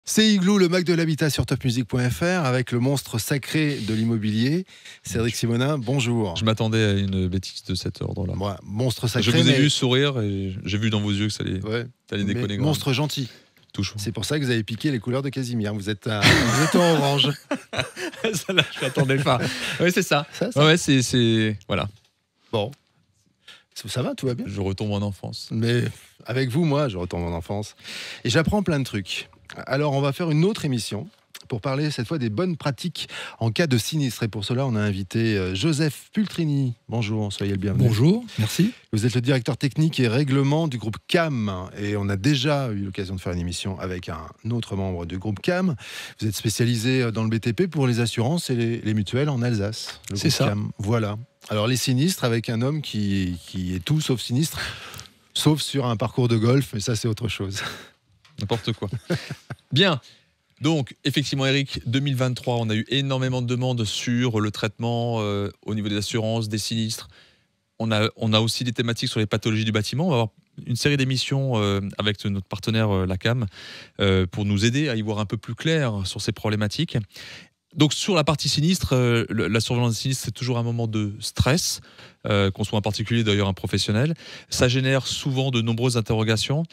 C'est Igloo, le Mac de l'habitat sur topmusic.fr avec le monstre sacré de l'immobilier. Cédric Simonin, bonjour. Je m'attendais à une bêtise de cet ordre-là. Ouais, monstre sacré. Je vous ai vu sourire et j'ai vu dans vos yeux que ça allait déconner. Monstre gentil. Toujours. C'est pour ça que vous avez piqué les couleurs de Casimir. Vous êtes en orange. Ça là, je m'attendais pas. Oui, c'est ça. Ouais, c'est voilà. Bon. Ça va, tout va bien. Je retombe en enfance. Mais avec vous, moi, je retombe en enfance. Et j'apprends plein de trucs. Alors, on va faire une autre émission pour parler cette fois des bonnes pratiques en cas de sinistre. Et pour cela, on a invité Joseph Pultrini. Bonjour, soyez le bienvenu. Bonjour, merci. Vous êtes le directeur technique et règlement du groupe CAM. Et on a déjà eu l'occasion de faire une émission avec un autre membre du groupe CAM. Vous êtes spécialisé dans le BTP pour les assurances et les mutuelles en Alsace. C'est ça. CAM. Voilà. Alors, les sinistres avec un homme qui est tout sauf sinistre, sauf sur un parcours de golf, mais ça, c'est autre chose. N'importe quoi. Bien. Donc, effectivement, Eric, 2023, on a eu énormément de demandes sur le traitement au niveau des assurances, des sinistres. On a aussi des thématiques sur les pathologies du bâtiment. On va avoir une série d'émissions avec notre partenaire, la CAM, pour nous aider à y voir un peu plus clair sur ces problématiques. Donc, sur la partie sinistre, la surveillance des sinistres, c'est toujours un moment de stress, qu'on soit un particulier, d'ailleurs un professionnel. Ça génère souvent de nombreuses interrogations.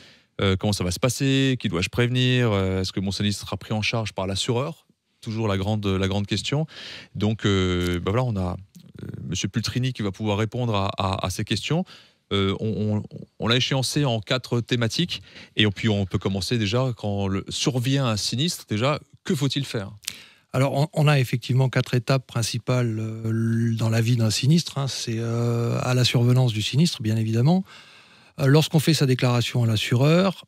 Comment ça va se passer? Qui dois-je prévenir? Est-ce que mon sinistre sera pris en charge par l'assureur? Toujours la grande question. Donc, voilà, on a Monsieur Pultrini qui va pouvoir répondre à ces questions. On l'a échéancé en 4 thématiques. Et puis, on peut commencer déjà, quand survient un sinistre, déjà, que faut-il faire? Alors, on a effectivement 4 étapes principales dans la vie d'un sinistre. C'est à la survenance du sinistre, bien évidemment. Lorsqu'on fait sa déclaration à l'assureur,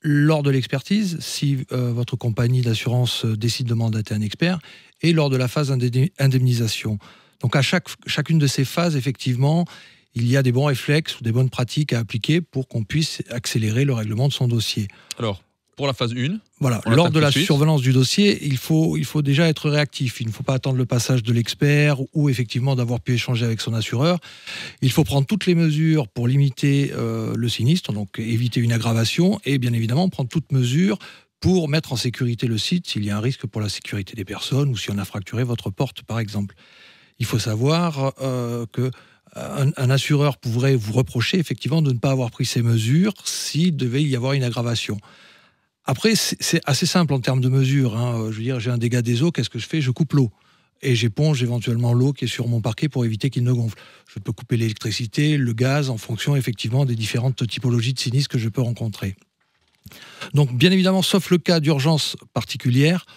lors de l'expertise, si votre compagnie d'assurance décide de mandater un expert, et lors de la phase d'indemnisation. Donc, à chacune de ces phases, effectivement, il y a des bons réflexes ou des bonnes pratiques à appliquer pour qu'on puisse accélérer le règlement de son dossier. Alors, pour la phase 1, voilà, lors de la survenance du dossier, il faut déjà être réactif. Il ne faut pas attendre le passage de l'expert ou effectivement d'avoir pu échanger avec son assureur. Il faut prendre toutes les mesures pour limiter le sinistre, donc éviter une aggravation et bien évidemment prendre toutes mesures pour mettre en sécurité le site s'il y a un risque pour la sécurité des personnes ou si on a fracturé votre porte, par exemple. Il faut savoir qu'un assureur pourrait vous reprocher effectivement de ne pas avoir pris ces mesures s'il devait y avoir une aggravation. Après, c'est assez simple en termes de mesures. Je veux dire, j'ai un dégât des eaux, qu'est-ce que je fais? Je coupe l'eau. Et j'éponge éventuellement l'eau qui est sur mon parquet pour éviter qu'il ne gonfle. Je peux couper l'électricité, le gaz, en fonction effectivement des différentes typologies de sinistres que je peux rencontrer. Donc, bien évidemment, sauf le cas d'urgence particulière,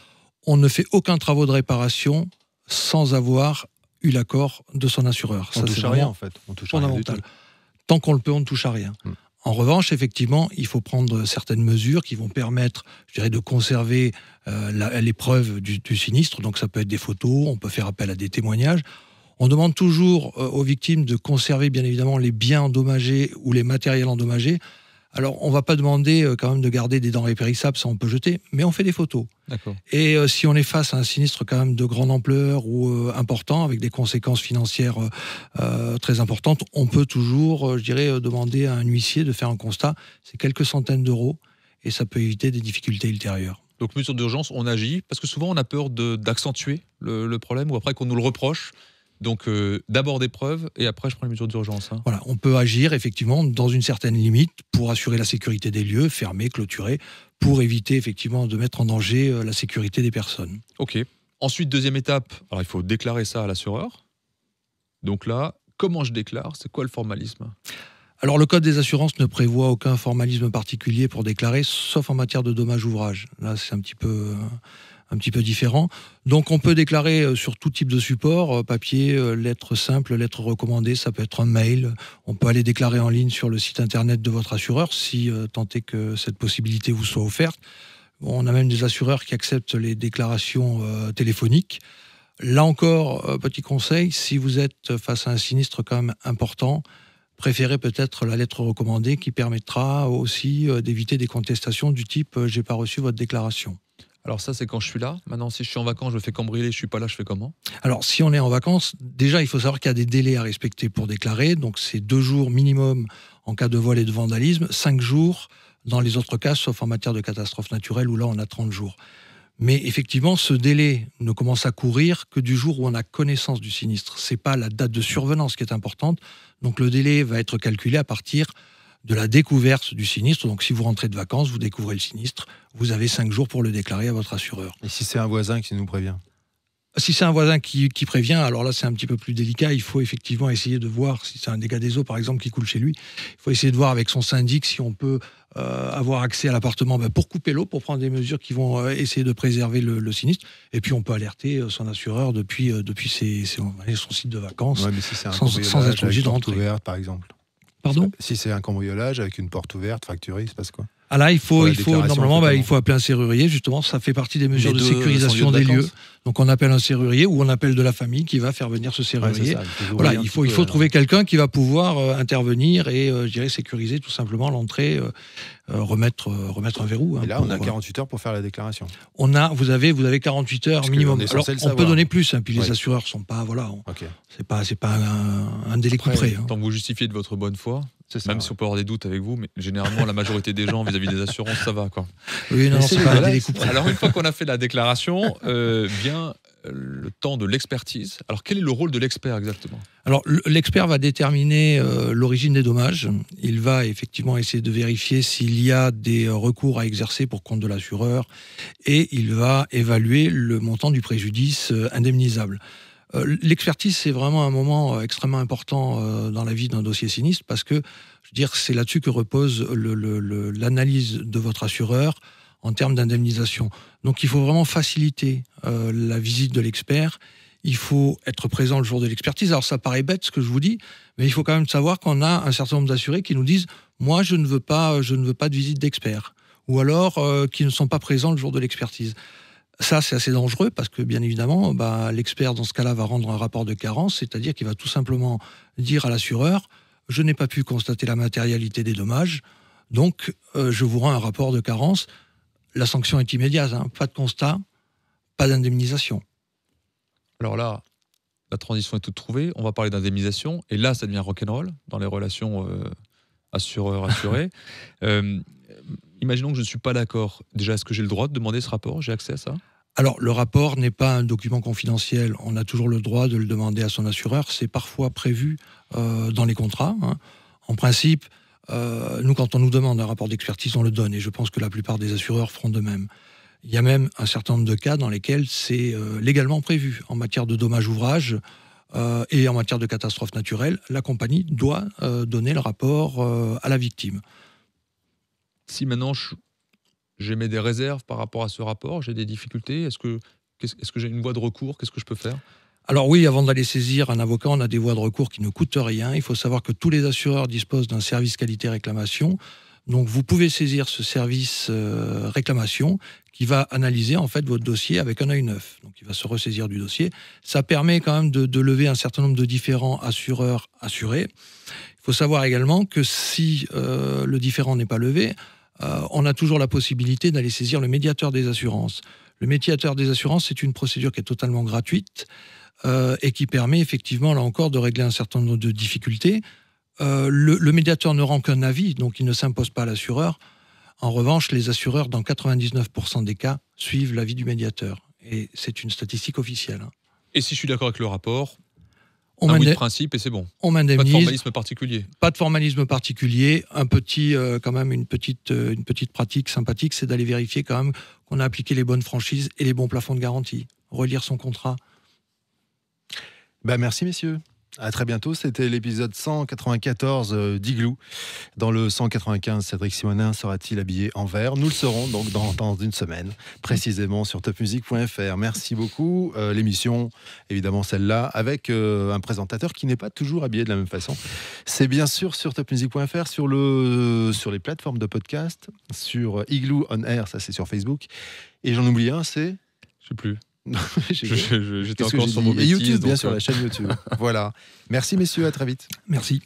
on ne fait aucun travaux de réparation sans avoir eu l'accord de son assureur. On touche à rien, en fait. On touche à rien du tout. Tant qu'on le peut, on ne touche à rien. En revanche, effectivement, il faut prendre certaines mesures qui vont permettre, je dirais, de conserver l'épreuve du sinistre. Donc, ça peut être des photos, on peut faire appel à des témoignages. On demande toujours aux victimes de conserver, bien évidemment, les biens endommagés ou les matériels endommagés. Alors, on ne va pas demander quand même de garder des denrées périssables, ça on peut jeter, mais on fait des photos. D'accord. Et si on est face à un sinistre quand même de grande ampleur ou important, avec des conséquences financières très importantes, on peut toujours, je dirais, demander à un huissier de faire un constat. C'est quelques centaines d'euros et ça peut éviter des difficultés ultérieures. Donc, mesure d'urgence, on agit, parce que souvent on a peur d'accentuer le problème ou après qu'on nous le reproche. Donc, d'abord des preuves et après je prends les mesures d'urgence. Voilà, on peut agir effectivement dans une certaine limite pour assurer la sécurité des lieux, fermer, clôturer, pour éviter effectivement de mettre en danger la sécurité des personnes. Ok. Ensuite, deuxième étape, alors il faut déclarer ça à l'assureur. Donc là, comment je déclare? C'est quoi le formalisme? Alors, le Code des assurances ne prévoit aucun formalisme particulier pour déclarer, sauf en matière de dommages-ouvrages. Là, c'est un petit peu différent. Donc, on peut déclarer sur tout type de support, papier, lettres simples, lettres recommandées, ça peut être un mail. On peut aller déclarer en ligne sur le site internet de votre assureur, si tant est que cette possibilité vous soit offerte. On a même des assureurs qui acceptent les déclarations téléphoniques. Là encore, petit conseil, si vous êtes face à un sinistre quand même important, préférez peut-être la lettre recommandée qui permettra aussi d'éviter des contestations du type « j'ai pas reçu votre déclaration ». Alors ça, c'est quand je suis là. Maintenant, si je suis en vacances, je me fais cambrioler, je suis pas là, je fais comment? Alors, si on est en vacances, déjà, il faut savoir qu'il y a des délais à respecter pour déclarer. Donc, c'est 2 jours minimum en cas de vol et de vandalisme, 5 jours Dans les autres cas, sauf en matière de catastrophe naturelle, où là, on a 30 jours. Mais effectivement, ce délai ne commence à courir que du jour où on a connaissance du sinistre. Ce n'est pas la date de survenance qui est importante. Donc le délai va être calculé à partir de la découverte du sinistre. Donc si vous rentrez de vacances, vous découvrez le sinistre, vous avez 5 jours pour le déclarer à votre assureur. Et si c'est un voisin qui nous prévient ? Si c'est un voisin qui prévient, alors là c'est un petit peu plus délicat, il faut effectivement essayer de voir, si c'est un dégât des eaux par exemple qui coule chez lui, il faut essayer de voir avec son syndic si on peut avoir accès à l'appartement pour couper l'eau, pour prendre des mesures qui vont essayer de préserver le sinistre, et puis on peut alerter son assureur depuis son site de vacances, mais si c'est un sans être obligé de rentrer. Ouverte, par exemple. Pardon ? Si c'est un cambriolage avec une porte ouverte, fracturée, il se passe quoi ? Ah là, il faut normalement, il faut appeler un serrurrier, justement, ça fait partie des mesures de sécurisation des lieux. Donc on appelle un serrurier ou on appelle de la famille qui va faire venir ce serrurier. Voilà, il faut trouver quelqu'un qui va pouvoir intervenir et, je dirais, sécuriser tout simplement l'entrée, remettre un verrou. Et là, on a 48 heures pour faire la déclaration. Vous avez 48 heures minimum. Alors, on peut donner plus, puis les assureurs sont pas, c'est pas un délai couperé. Tant que vous justifiez de votre bonne foi. Même si on peut avoir des doutes avec vous, mais généralement la majorité des gens vis-à-vis des assurances, ça va quoi. Oui, non, c'est pas un délai couperé. Alors une fois qu'on a fait la déclaration, vient le temps de l'expertise. Alors quel est le rôle de l'expert exactement ? Alors l'expert va déterminer l'origine des dommages. Il va effectivement essayer de vérifier s'il y a des recours à exercer pour compte de l'assureur et il va évaluer le montant du préjudice indemnisable. L'expertise, c'est vraiment un moment extrêmement important dans la vie d'un dossier sinistre parce que, je veux dire, c'est là-dessus que repose l'analyse de votre assureur en termes d'indemnisation. Donc, il faut vraiment faciliter la visite de l'expert. Il faut être présent le jour de l'expertise. Alors, ça paraît bête ce que je vous dis, mais il faut quand même savoir qu'on a un certain nombre d'assurés qui nous disent « Moi, je ne veux pas de visite d'expert » ou alors qui ne sont pas présents le jour de l'expertise. Ça, c'est assez dangereux parce que, bien évidemment, l'expert, dans ce cas-là, va rendre un rapport de carence, c'est-à-dire qu'il va tout simplement dire à l'assureur « Je n'ai pas pu constater la matérialité des dommages, donc je vous rends un rapport de carence. » La sanction est immédiate, pas de constat, pas d'indemnisation. Alors là, la transition est toute trouvée, on va parler d'indemnisation, et là, ça devient rock'n'roll dans les relations assureur-assuré. Imaginons que je ne suis pas d'accord. Déjà, est-ce que j'ai le droit de demander ce rapport ? J'ai accès à ça ? Alors, le rapport n'est pas un document confidentiel. On a toujours le droit de le demander à son assureur. C'est parfois prévu dans les contrats. En principe, nous, quand on nous demande un rapport d'expertise, on le donne. Et je pense que la plupart des assureurs feront de même. Il y a même un certain nombre de cas dans lesquels c'est légalement prévu. En matière de dommages-ouvrages et en matière de catastrophe naturelle, la compagnie doit donner le rapport à la victime. Si maintenant j'émets des réserves par rapport à ce rapport, j'ai des difficultés, est-ce que j'ai une voie de recours ? Qu'est-ce que je peux faire ? Alors oui, avant d'aller saisir un avocat, on a des voies de recours qui ne coûtent rien. Il faut savoir que tous les assureurs disposent d'un service qualité réclamation. Donc vous pouvez saisir ce service réclamation qui va analyser en fait votre dossier avec un œil neuf. Donc il va se ressaisir du dossier. Ça permet quand même de lever un certain nombre de différends assureurs assurés. Il faut savoir également que si le différend n'est pas levé, on a toujours la possibilité d'aller saisir le médiateur des assurances. Le médiateur des assurances, c'est une procédure qui est totalement gratuite et qui permet effectivement, là encore, de régler un certain nombre de difficultés. Le médiateur ne rend qu'un avis, donc il ne s'impose pas à l'assureur. En revanche, les assureurs, dans 99% des cas, suivent l'avis du médiateur. Et c'est une statistique officielle. Et si je suis d'accord avec le rapport, oui de principe et c'est bon. On m'indemnise. Pas de formalisme particulier. Pas de formalisme particulier. Quand même une petite pratique sympathique, c'est d'aller vérifier quand même qu'on a appliqué les bonnes franchises et les bons plafonds de garantie. Relire son contrat. Merci messieurs. À très bientôt, c'était l'épisode 194 d'Igloo. Dans le 195, Cédric Simonin sera-t-il habillé en vert ? Nous le serons donc dans une semaine, précisément sur topmusic.fr. Merci beaucoup. L'émission, évidemment celle-là, avec un présentateur qui n'est pas toujours habillé de la même façon. C'est bien sûr sur topmusic.fr, sur les plateformes de podcast, sur Igloo on Air, ça c'est sur Facebook. Et j'en oublie un, c'est... Je sais plus. J'étais encore sur vos bêtises. Et YouTube, donc... bien sûr, la chaîne YouTube. Voilà. Merci messieurs, à très vite. Merci.